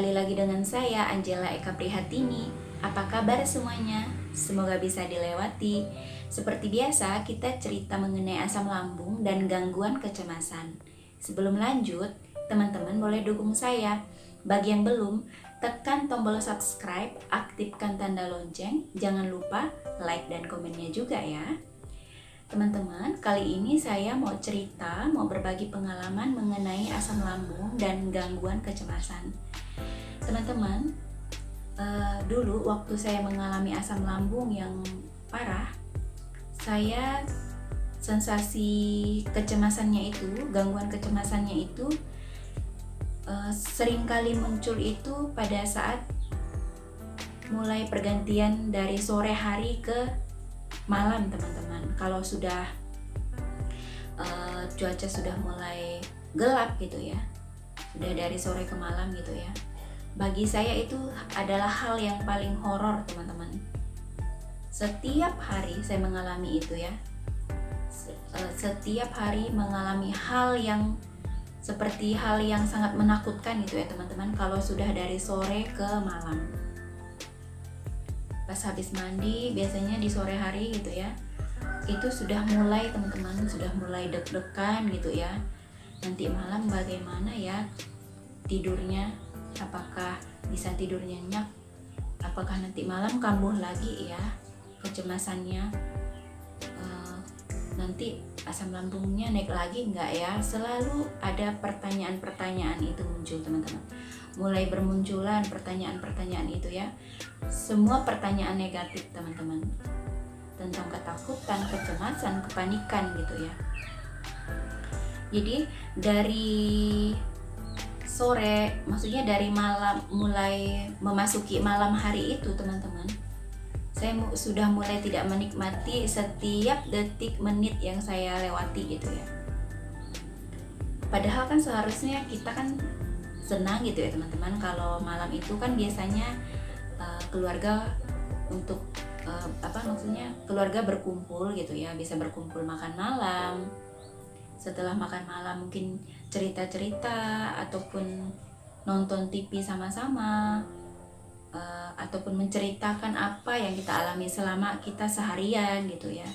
Kembali lagi dengan saya, Angela Eka Prihatini. Apa kabar semuanya? Semoga bisa dilewati. Seperti biasa, kita cerita mengenai asam lambung dan gangguan kecemasan. Sebelum lanjut, teman-teman boleh dukung saya. Bagi yang belum, tekan tombol subscribe, aktifkan tanda lonceng, jangan lupa like dan komennya juga ya. Teman-teman, kali ini saya mau berbagi pengalaman mengenai asam lambung dan gangguan kecemasan. Teman-teman, dulu waktu saya mengalami asam lambung yang parah, saya sensasi kecemasannya itu, gangguan kecemasannya itu sering kali muncul itu pada saat mulai pergantian dari sore hari ke malam, teman-teman. Kalau sudah cuaca sudah mulai gelap gitu ya, udah dari sore ke malam gitu ya, bagi saya itu adalah hal yang paling horor, teman-teman. Setiap hari saya mengalami itu ya, setiap hari mengalami hal yang seperti hal yang sangat menakutkan gitu ya, teman-teman. Kalau sudah dari sore ke malam, pas habis mandi biasanya di sore hari gitu ya, itu sudah mulai, teman-teman, sudah mulai deg-degan gitu ya. Nanti malam bagaimana ya tidurnya, apakah bisa tidur nyenyak, apakah nanti malam kambuh lagi ya kecemasannya, nanti asam lambungnya naik lagi enggak ya. Selalu ada pertanyaan-pertanyaan itu muncul, teman-teman. Mulai bermunculan pertanyaan-pertanyaan itu ya, semua pertanyaan negatif, teman-teman, tentang ketakutan, kecemasan, kepanikan gitu ya. Jadi dari sore, maksudnya dari malam, mulai memasuki malam hari itu, teman-teman, saya sudah mulai tidak menikmati setiap detik menit yang saya lewati gitu ya. Padahal kan seharusnya kita kan senang gitu ya, teman-teman, kalau malam itu kan biasanya keluarga untuk keluarga berkumpul gitu ya, bisa berkumpul makan malam. Setelah makan malam mungkin cerita-cerita ataupun nonton TV sama-sama, ataupun menceritakan apa yang kita alami selama kita seharian gitu ya.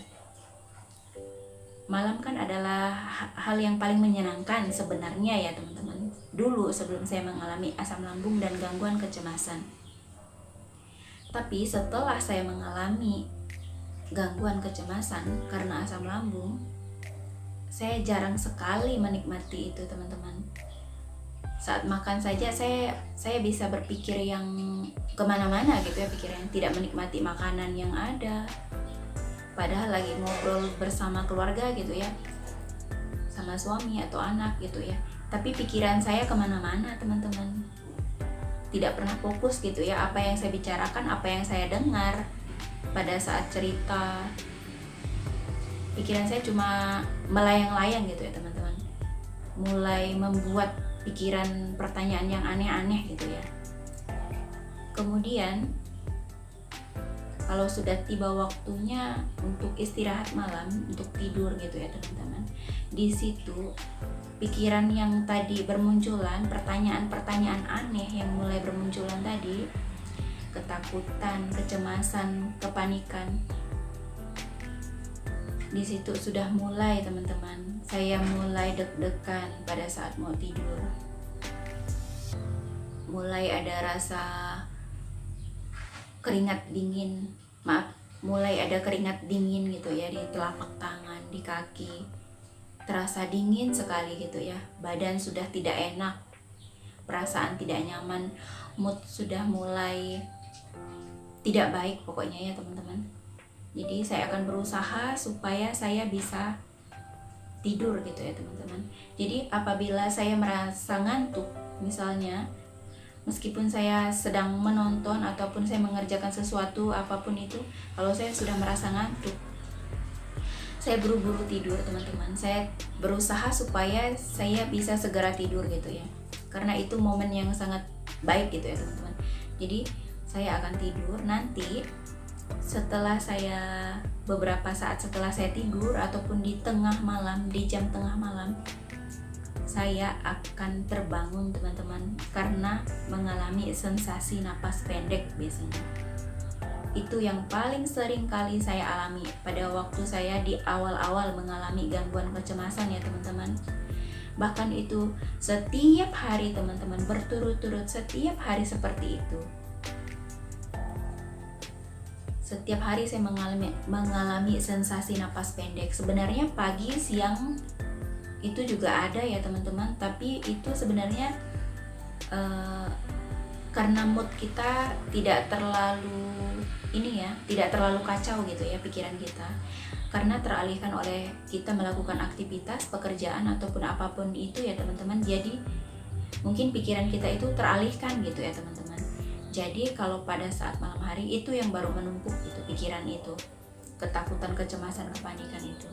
Malam kan adalah hal yang paling menyenangkan sebenarnya ya, teman-teman. Dulu sebelum saya mengalami asam lambung dan gangguan kecemasan. Tapi setelah saya mengalami gangguan kecemasan karena asam lambung, saya jarang sekali menikmati itu, teman-teman. Saat makan saja saya bisa berpikir yang kemana-mana gitu ya, pikiran tidak menikmati makanan yang ada. Padahal lagi ngobrol bersama keluarga gitu ya, sama suami atau anak gitu ya, tapi pikiran saya kemana-mana, teman-teman. Tidak pernah fokus gitu ya, apa yang saya bicarakan, apa yang saya dengar pada saat cerita. Pikiran saya cuma melayang-layang gitu ya, teman-teman. Mulai membuat pikiran pertanyaan yang aneh-aneh gitu ya. Kemudian kalau sudah tiba waktunya untuk istirahat malam, untuk tidur gitu ya, teman-teman, di situ pikiran yang tadi bermunculan, pertanyaan-pertanyaan aneh yang mulai bermunculan tadi, ketakutan, kecemasan, kepanikan, di situ sudah mulai, teman-teman, saya mulai deg-degan pada saat mau tidur. Mulai ada rasa keringat dingin, mulai ada keringat dingin gitu ya di telapak tangan, di kaki. Terasa dingin sekali gitu ya. Badan sudah tidak enak, perasaan tidak nyaman, mood sudah mulai tidak baik pokoknya ya, teman-teman. Jadi saya akan berusaha supaya saya bisa tidur gitu ya, teman-teman. Jadi apabila saya merasa ngantuk, misalnya meskipun saya sedang menonton ataupun saya mengerjakan sesuatu apapun itu, kalau saya sudah merasa ngantuk, saya buru-buru tidur, teman-teman. Saya berusaha supaya saya bisa segera tidur gitu ya, karena itu momen yang sangat baik gitu ya, teman-teman. Jadi saya akan tidur nanti setelah beberapa saat setelah saya tidur, ataupun di tengah malam, di jam tengah malam, saya akan terbangun teman-teman karena mengalami sensasi napas pendek biasanya. Itu yang paling sering kali saya alami pada waktu saya di awal-awal mengalami gangguan kecemasan ya teman-teman. Bahkan itu setiap hari teman-teman, berturut-turut setiap hari seperti itu. Setiap hari saya mengalami sensasi napas pendek. Sebenarnya pagi, siang itu juga ada ya teman-teman, tapi itu sebenarnya karena mood kita tidak terlalu tidak terlalu kacau gitu ya pikiran kita, karena teralihkan oleh kita melakukan aktivitas, pekerjaan ataupun apapun itu ya teman-teman. Jadi mungkin pikiran kita itu teralihkan gitu ya teman-teman. Jadi kalau pada saat malam hari itu yang baru menumpuk gitu pikiran itu, ketakutan, kecemasan, kepanikan itu.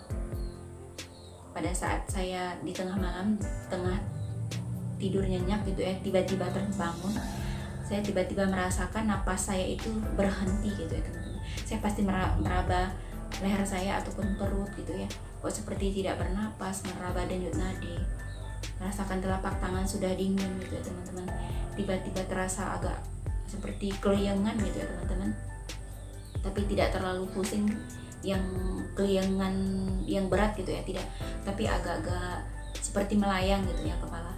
Pada saat saya di tengah malam, tengah tidur nyenyak gitu ya, tiba-tiba terbangun, saya tiba-tiba merasakan napas saya itu berhenti gitu ya teman-teman. Saya pasti meraba leher saya ataupun perut gitu ya, kok seperti tidak bernapas, meraba denyut nadi, merasakan telapak tangan sudah dingin gitu ya teman-teman. Tiba-tiba terasa agak seperti keliengan gitu ya teman-teman, tapi tidak terlalu pusing yang keliengan yang berat gitu ya, tidak, tapi agak-agak seperti melayang gitu ya kepala.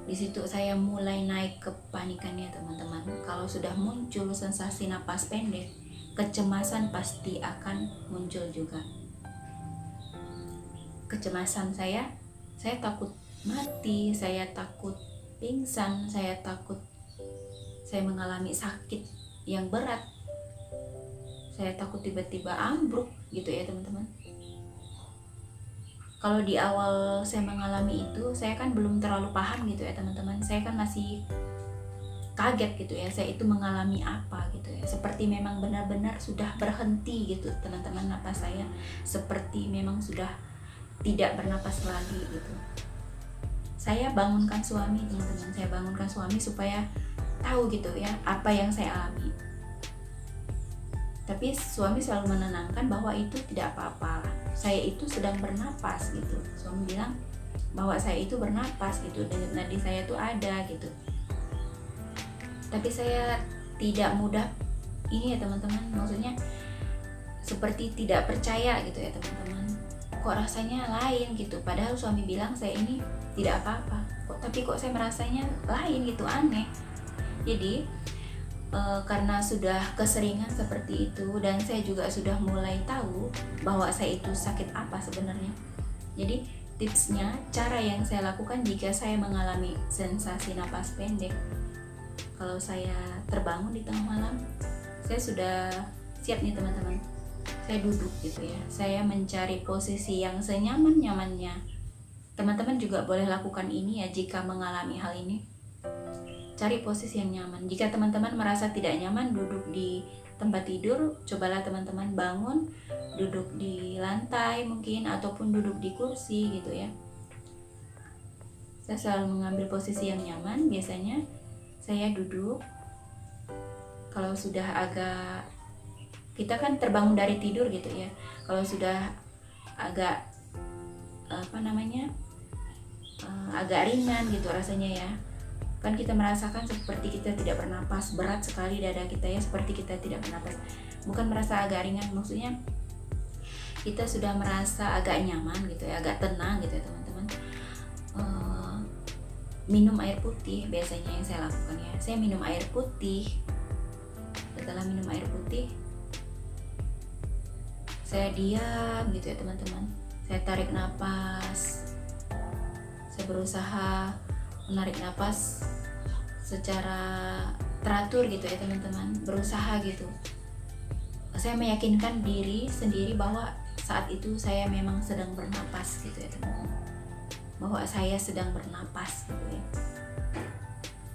Di situ saya mulai naik kepanikannya teman-teman. Kalau sudah muncul sensasi napas pendek, kecemasan pasti akan muncul juga. Kecemasan saya takut mati, saya takut pingsan, saya takut saya mengalami sakit yang berat, saya takut tiba-tiba ambruk gitu ya teman-teman. Kalau di awal saya mengalami itu, saya kan belum terlalu paham gitu ya teman-teman. Saya kan masih kaget gitu ya, saya itu mengalami apa gitu ya. Seperti memang benar-benar sudah berhenti gitu teman-teman, napas saya seperti memang sudah tidak bernapas lagi gitu. Saya bangunkan suami teman-teman, saya bangunkan suami supaya tahu gitu ya apa yang saya alami. Tapi suami selalu menenangkan bahwa itu tidak apa-apa, saya itu sedang bernapas gitu. Suami bilang bahwa saya itu bernapas gitu, denyut nadi saya itu ada gitu. Tapi saya tidak mudah ini ya teman-teman, maksudnya seperti tidak percaya gitu ya teman-teman. Kok rasanya lain gitu, padahal suami bilang saya ini tidak apa-apa, tapi kok saya merasanya lain gitu, aneh. Jadi karena sudah keseringan seperti itu, dan saya juga sudah mulai tahu bahwa saya itu sakit apa sebenarnya. Jadi tipsnya, cara yang saya lakukan jika saya mengalami sensasi napas pendek, kalau saya terbangun di tengah malam, saya sudah siap nih teman-teman, saya duduk gitu ya, saya mencari posisi yang senyaman-nyamannya. Teman-teman juga boleh lakukan ini ya jika mengalami hal ini. Cari posisi yang nyaman. Jika teman-teman merasa tidak nyaman duduk di tempat tidur, cobalah teman-teman bangun, duduk di lantai mungkin, ataupun duduk di kursi gitu ya. Saya selalu mengambil posisi yang nyaman. Biasanya saya duduk. Kalau sudah agak, kita kan terbangun dari tidur gitu ya, kalau sudah agak agak ringan gitu rasanya ya, kan kita merasakan seperti kita tidak bernapas, berat sekali dada kita ya, seperti kita tidak bernapas. Bukan merasa agak ringan, maksudnya kita sudah merasa agak nyaman gitu ya, agak tenang gitu ya teman-teman. Minum air putih biasanya yang saya lakukan ya. Saya minum air putih. Setelah minum air putih, saya diam gitu ya teman-teman. Saya tarik napas. Saya berusaha menarik napas secara teratur gitu ya teman-teman, berusaha gitu. Saya meyakinkan diri sendiri bahwa saat itu saya memang sedang bernapas gitu ya teman-teman, bahwa saya sedang bernapas gitu ya.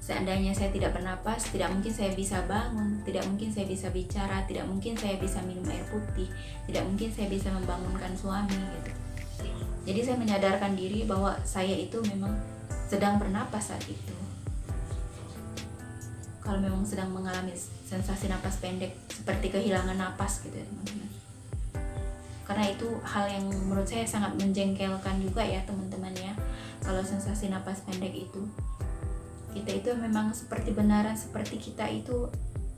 Seandainya saya tidak bernapas, tidak mungkin saya bisa bangun, tidak mungkin saya bisa bicara, tidak mungkin saya bisa minum air putih, tidak mungkin saya bisa membangunkan suami gitu. Jadi saya menyadarkan diri bahwa saya itu memang sedang bernapas saat itu. Kalau memang sedang mengalami sensasi napas pendek, seperti kehilangan napas gitu ya teman-teman. Karena itu hal yang menurut saya sangat menjengkelkan juga ya teman-teman ya. kalau sensasi napas pendek itu, kita itu memang seperti benaran, seperti kita itu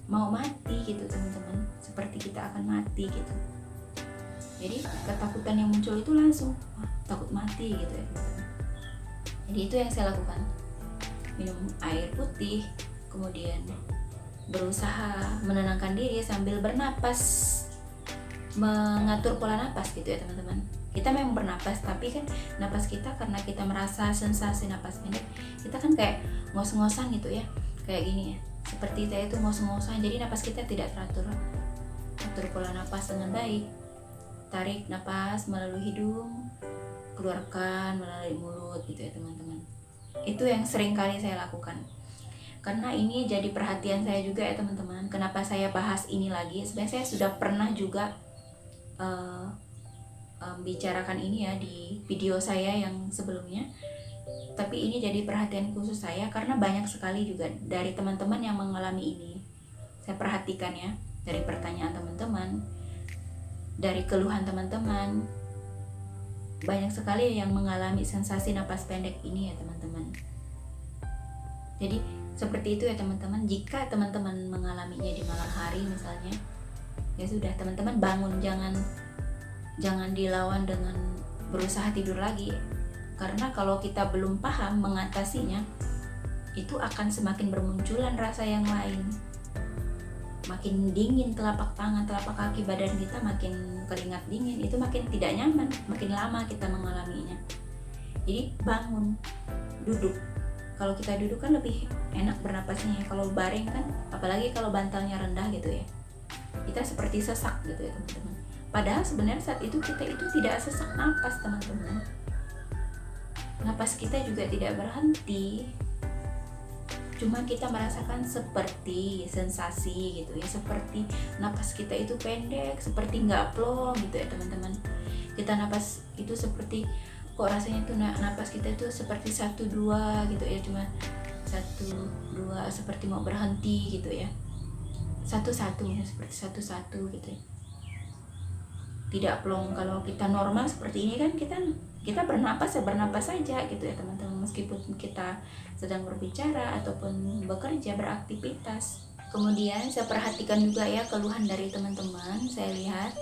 mau mati gitu teman-teman, seperti kita akan mati gitu. Jadi ketakutan yang muncul itu langsung takut mati gitu ya teman-teman. Jadi itu yang saya lakukan, minum air putih, kemudian berusaha menenangkan diri sambil bernapas, mengatur pola napas gitu ya teman-teman. Kita memang bernapas, tapi kan napas kita karena kita merasa sensasi napas pendek, kita kan kayak ngos-ngosan gitu ya, kayak gini ya, seperti saya itu ngos-ngosan, jadi napas kita tidak teratur. Atur pola napas dengan baik, tarik napas melalui hidung, keluarkan melalui mulut gitu ya teman-teman. Itu yang sering kali saya lakukan, karena ini jadi perhatian saya juga ya teman-teman. Kenapa saya bahas ini lagi, sebenarnya saya sudah pernah juga bicarakan ini ya di video saya yang sebelumnya, tapi ini jadi perhatian khusus saya karena banyak sekali juga dari teman-teman yang mengalami ini. Saya perhatikan ya, dari pertanyaan teman-teman, dari keluhan teman-teman, banyak sekali yang mengalami sensasi napas pendek ini ya teman-teman. Jadi seperti itu ya teman-teman. Jika teman-teman mengalaminya di malam hari misalnya, ya sudah teman-teman bangun, jangan dilawan dengan berusaha tidur lagi, karena kalau kita belum paham mengatasinya, itu akan semakin bermunculan rasa yang lain, makin dingin telapak tangan, telapak kaki, badan kita makin keringat dingin, itu makin tidak nyaman, makin lama kita mengalaminya. Jadi bangun, duduk. Kalau kita duduk kan lebih enak bernapasnya ya. Kalau baring kan, apalagi kalau bantalnya rendah gitu ya, kita seperti sesak gitu ya teman-teman. Padahal sebenarnya saat itu kita itu tidak sesak napas teman-teman. Napas kita juga tidak berhenti. Cuma kita merasakan seperti sensasi gitu ya, seperti napas kita itu pendek, seperti nggak plong gitu ya teman-teman. Kita napas itu seperti, kok rasanya tuh napas kita itu seperti 1-2 gitu ya, cuma 1-2 seperti mau berhenti gitu ya, 1-1 ya, seperti 1-1 gitu ya, tidak plong. Kalau kita normal seperti ini kan kita bernapas saja gitu ya teman-teman, meskipun kita sedang berbicara ataupun bekerja, beraktivitas. Kemudian saya perhatikan juga ya keluhan dari teman-teman. Saya lihat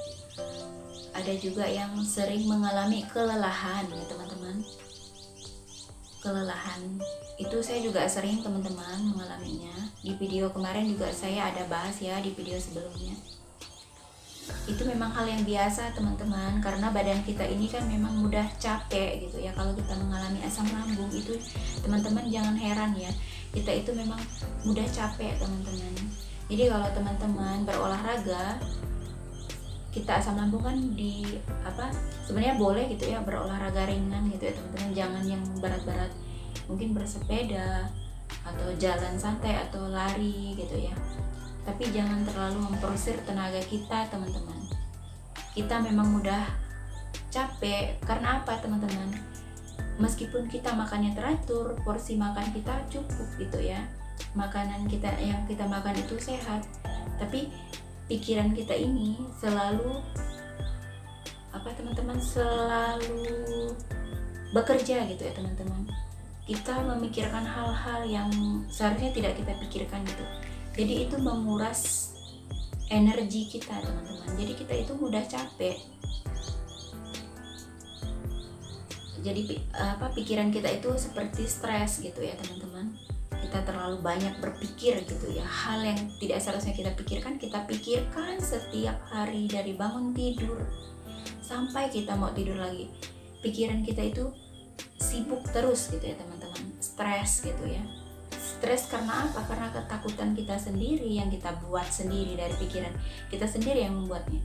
ada juga yang sering mengalami kelelahan ya teman-teman. Kelelahan itu saya juga sering teman-teman mengalaminya. Di video kemarin juga saya ada bahas ya, di video sebelumnya. Itu memang hal yang biasa teman-teman, karena badan kita ini kan memang mudah capek gitu ya. Kalau kita mengalami asam lambung itu teman-teman jangan heran ya, kita itu memang mudah capek teman-teman. Jadi kalau teman-teman berolahraga, kita asam lambung kan sebenarnya boleh gitu ya, berolahraga ringan gitu ya teman-teman, jangan yang berat-berat, mungkin bersepeda atau jalan santai atau lari gitu ya, tapi jangan terlalu memporsir tenaga kita teman-teman. Kita memang mudah capek karena apa teman-teman, meskipun kita makannya teratur, porsi makan kita cukup gitu ya, makanan kita yang kita makan itu sehat, tapi pikiran kita ini selalu teman-teman, selalu bekerja gitu ya teman-teman. Kita memikirkan hal-hal yang seharusnya tidak kita pikirkan gitu. Jadi itu menguras energi kita teman-teman. Jadi kita itu mudah capek. Jadi pikiran kita itu seperti stres gitu ya teman-teman. Kita terlalu banyak berpikir gitu ya, hal yang tidak seharusnya kita pikirkan setiap hari, dari bangun tidur sampai kita mau tidur lagi. Pikiran kita itu sibuk terus gitu ya teman-teman, stres gitu ya. Stres karena apa? Karena ketakutan kita sendiri yang kita buat sendiri, dari pikiran kita sendiri yang membuatnya.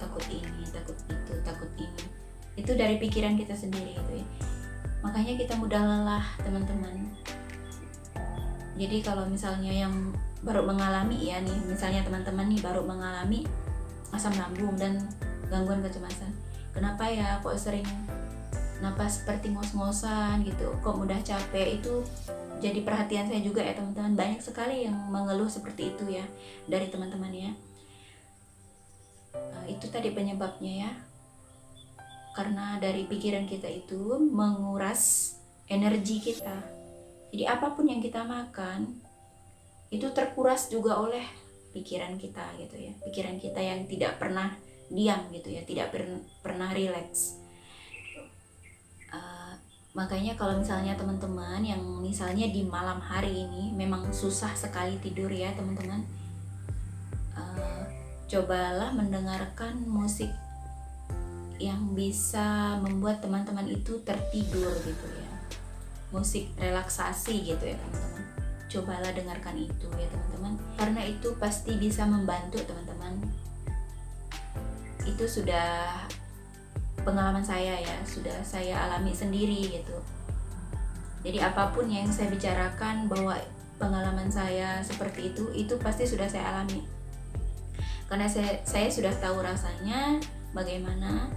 Takut ini, takut itu, takut ini. Itu dari pikiran kita sendiri gitu ya. Makanya kita mudah lelah teman-teman. Jadi kalau misalnya yang baru mengalami ya nih, misalnya teman-teman nih baru mengalami asam lambung dan gangguan kecemasan, kenapa ya kok sering napas seperti ngos-ngosan gitu, kok mudah capek, itu jadi perhatian saya juga ya teman-teman. Banyak sekali yang mengeluh seperti itu ya dari teman-teman ya. Itu tadi penyebabnya ya, karena dari pikiran kita itu menguras energi kita. Jadi apapun yang kita makan itu terkuras juga oleh pikiran kita gitu ya, pikiran kita yang tidak pernah diam gitu ya, tidak pernah relax. Makanya kalau misalnya teman-teman yang misalnya di malam hari ini memang susah sekali tidur ya teman-teman, cobalah mendengarkan musik yang bisa membuat teman-teman itu tertidur gitu ya, musik relaksasi gitu ya teman-teman. Cobalah dengarkan itu ya teman-teman, karena itu pasti bisa membantu teman-teman. Itu sudah pengalaman saya ya, sudah saya alami sendiri gitu. Jadi apapun yang saya bicarakan bahwa pengalaman saya seperti itu pasti sudah saya alami. Karena saya sudah tahu rasanya bagaimana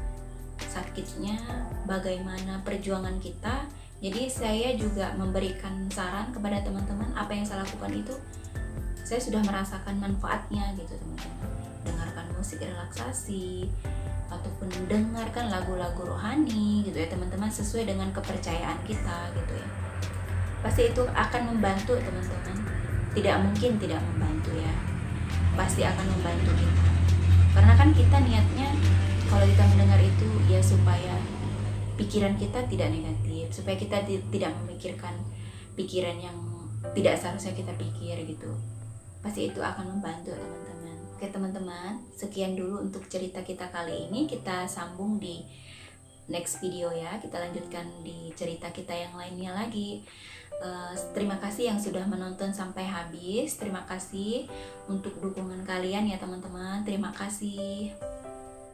sakitnya, bagaimana perjuangan kita. Jadi saya juga memberikan saran kepada teman-teman, apa yang saya lakukan itu saya sudah merasakan manfaatnya gitu teman-teman. Dengarkan musik relaksasi ataupun dengarkan lagu-lagu rohani gitu ya teman-teman, sesuai dengan kepercayaan kita gitu ya. Pasti itu akan membantu teman-teman. Tidak mungkin tidak membantu ya. Pasti akan membantu kita. Karena kan kita niatnya kalau kita mendengar itu ya supaya pikiran kita tidak negatif, supaya kita tidak memikirkan pikiran yang tidak seharusnya kita pikir gitu. Pasti itu akan membantu teman-teman. Oke teman-teman, sekian dulu untuk cerita kita kali ini. Kita sambung di next video ya. Kita lanjutkan di cerita kita yang lainnya lagi. Terima kasih yang sudah menonton sampai habis. Terima kasih untuk dukungan kalian ya teman-teman. Terima kasih.